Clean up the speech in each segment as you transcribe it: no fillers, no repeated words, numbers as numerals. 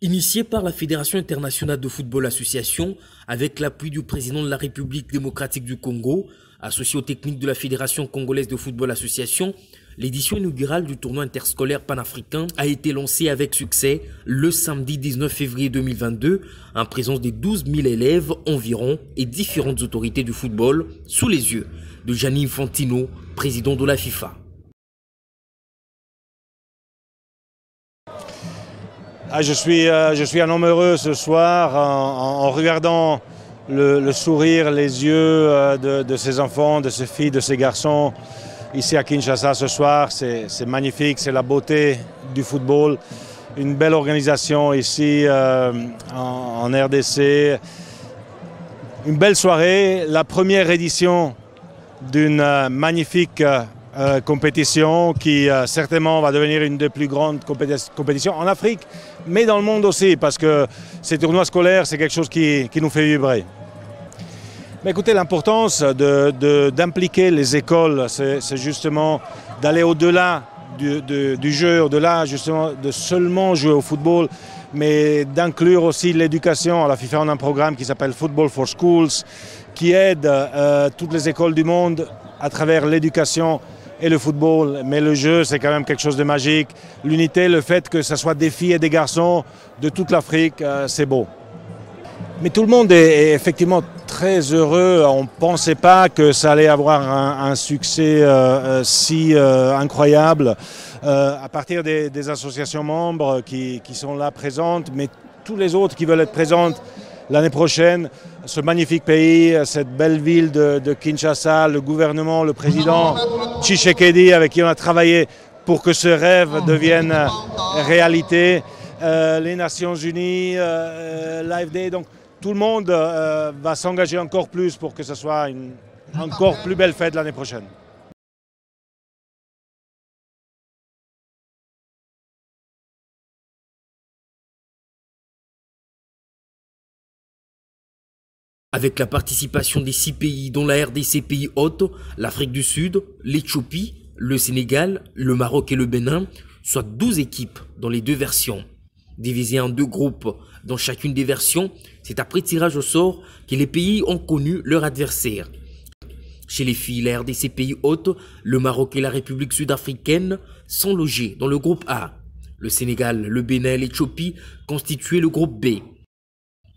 Initié par la Fédération internationale de football association, avec l'appui du président de la République démocratique du Congo, associé aux techniques de la Fédération congolaise de football association, l'édition inaugurale du tournoi interscolaire panafricain a été lancée avec succès le samedi 19 février 2022, en présence des 12 000 élèves environ et différentes autorités du football, sous les yeux de Gianni Infantino, président de la FIFA. Je suis un homme heureux ce soir en regardant le sourire, les yeux de ces enfants, de ces filles, de ces garçons ici à Kinshasa ce soir. C'est magnifique, c'est la beauté du football. Une belle organisation ici en RDC. Une belle soirée, la première édition d'une magnifique compétition qui certainement va devenir une des plus grandes compétitions en Afrique, mais dans le monde aussi, parce que ces tournois scolaires, c'est quelque chose qui nous fait vibrer. Mais écoutez, l'importance d'impliquer les écoles, c'est justement d'aller au-delà du jeu, au-delà justement de seulement jouer au football, mais d'inclure aussi l'éducation. À la FIFA, on a un programme qui s'appelle Football for Schools, qui aide toutes les écoles du monde à travers l'éducation et le football, mais le jeu, c'est quand même quelque chose de magique. L'unité, le fait que ce soit des filles et des garçons de toute l'Afrique, c'est beau. Mais tout le monde est effectivement très heureux. On ne pensait pas que ça allait avoir un succès si incroyable. À partir des associations membres qui sont là présentes, mais tous les autres qui veulent être présentes l'année prochaine, ce magnifique pays, cette belle ville de Kinshasa, le gouvernement, le président Tshisekedi avec qui on a travaillé pour que ce rêve devienne réalité, les Nations Unies, l'AFD, donc tout le monde va s'engager encore plus pour que ce soit une encore plus belle fête l'année prochaine. Avec la participation des 6 pays dont la RDC pays hôte, l'Afrique du Sud, l'Éthiopie, le Sénégal, le Maroc et le Bénin, soit 12 équipes dans les deux versions. Divisées en 2 groupes dans chacune des versions, c'est après tirage au sort que les pays ont connu leur adversaire. Chez les filles, la RDC pays hôte, le Maroc et la République sud-africaine sont logés dans le groupe A. Le Sénégal, le Bénin et l'Éthiopie constituaient le groupe B.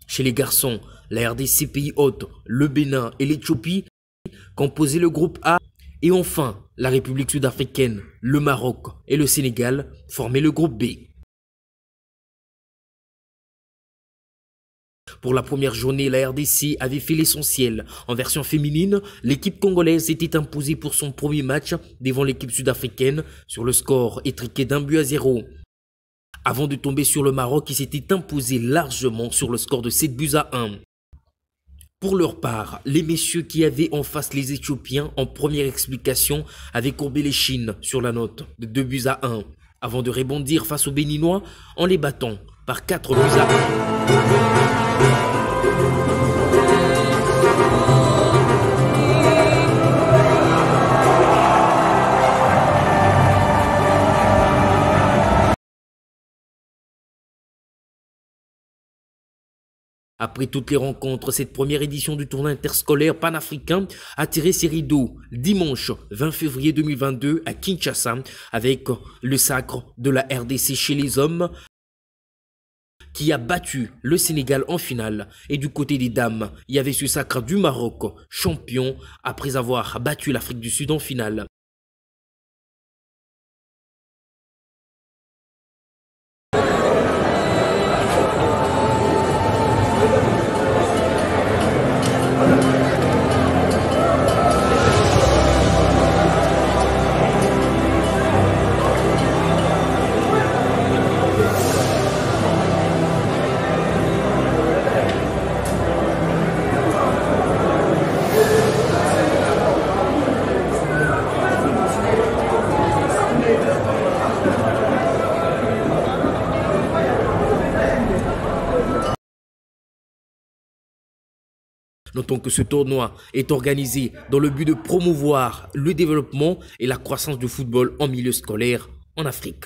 Chez les garçons, la RDC pays hôte, le Bénin et l'Éthiopie composaient le groupe A. Et enfin, la République sud-africaine, le Maroc et le Sénégal formaient le groupe B. Pour la première journée, la RDC avait fait l'essentiel. En version féminine, l'équipe congolaise était imposée pour son premier match devant l'équipe sud-africaine sur le score étriqué d'1-0. Avant de tomber sur le Maroc qui s'était imposé largement sur le score de 7-1. Pour leur part, les messieurs qui avaient en face les Éthiopiens en première explication avaient courbé les chines sur la note de 2-1 avant de rebondir face aux Béninois en les battant par 4-1. Après toutes les rencontres, cette première édition du tournoi interscolaire panafricain a tiré ses rideaux dimanche 20 février 2022 à Kinshasa avec le sacre de la RDC chez les hommes qui a battu le Sénégal en finale. Et du côté des dames, il y avait ce sacre du Maroc, champion après avoir battu l'Afrique du Sud en finale. Notons que ce tournoi est organisé dans le but de promouvoir le développement et la croissance du football en milieu scolaire en Afrique.